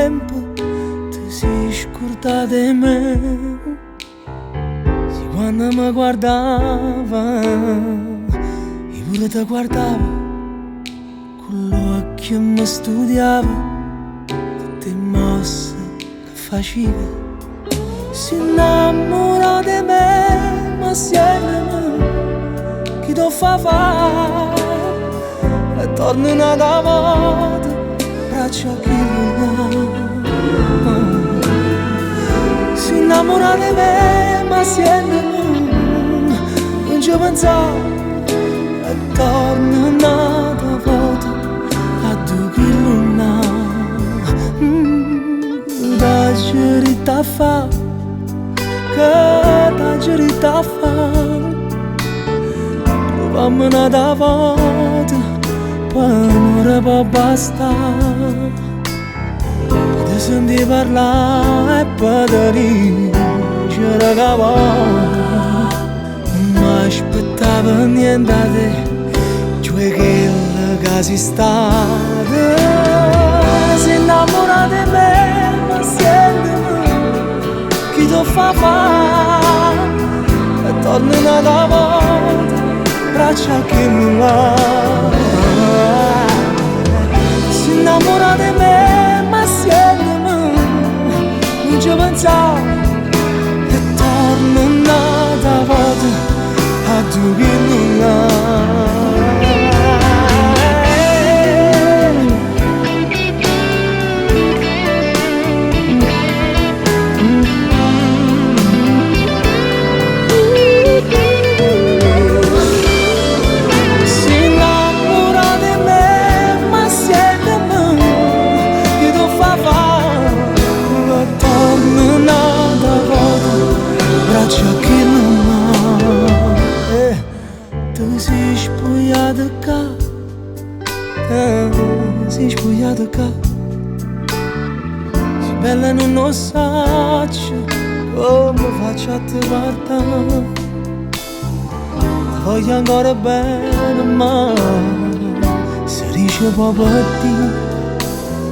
tempo ti sei scordata di me. Sì, quando mi guardava, io pure ti guardavo, con l'occhio mi studiava, tutte le mosse che facevi. Si innamora di me, ma assieme chi ti fa fare? E torna una volta, braccia chi si innamora di me, ma assieme non ci pensavo. E torna una volta, a tu chi luna da girita fa, che da girita fa. Vamo una volta, poi non può bastare. Ti senti parlare e poi ti dice che vuoi. Non aspettavo niente da te, cioè che si sta. Si innamora di me, ma senti chi ti fa fare. E torna una volta, braccia che mi va. Si innamora di me, ma assieme non ci pensavo. E torna un'altra volta, a tu che non ha. Si spogliata qua, si spogliata qua. Si bella non lo so come faccio a te guardare. Voglio ancora bene, ma se riesce proprio a dire,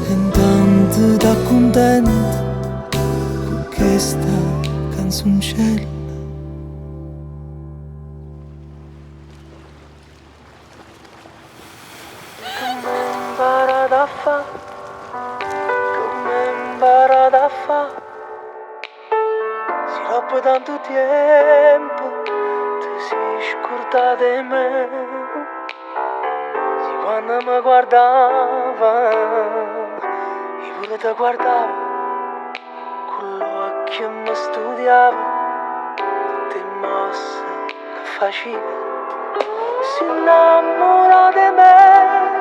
intanto ti accontenta con questa canzoncella. Come imparata a fa, si dopo tanto tempo ti sei scordata di me. Si quando mi guardava, io pure ti guardavo, con l'occhio mi studiava, tutte le mosse che facevi. Si innamora di me,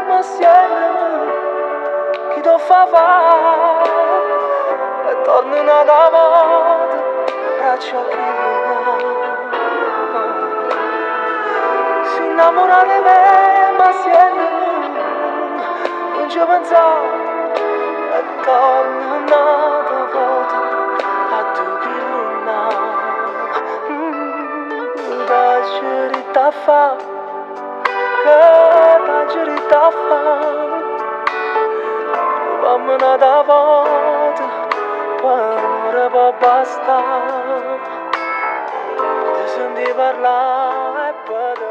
ma assieme chi ti fa fare? E torna una volta, braccia chi si innamora di me, ma assieme non ci pensavo. E torna una volta, a tu chi luna da girita fa, che da girita fa. Vamo una volta, poi non può bastare. Ti senti parlare e poi ti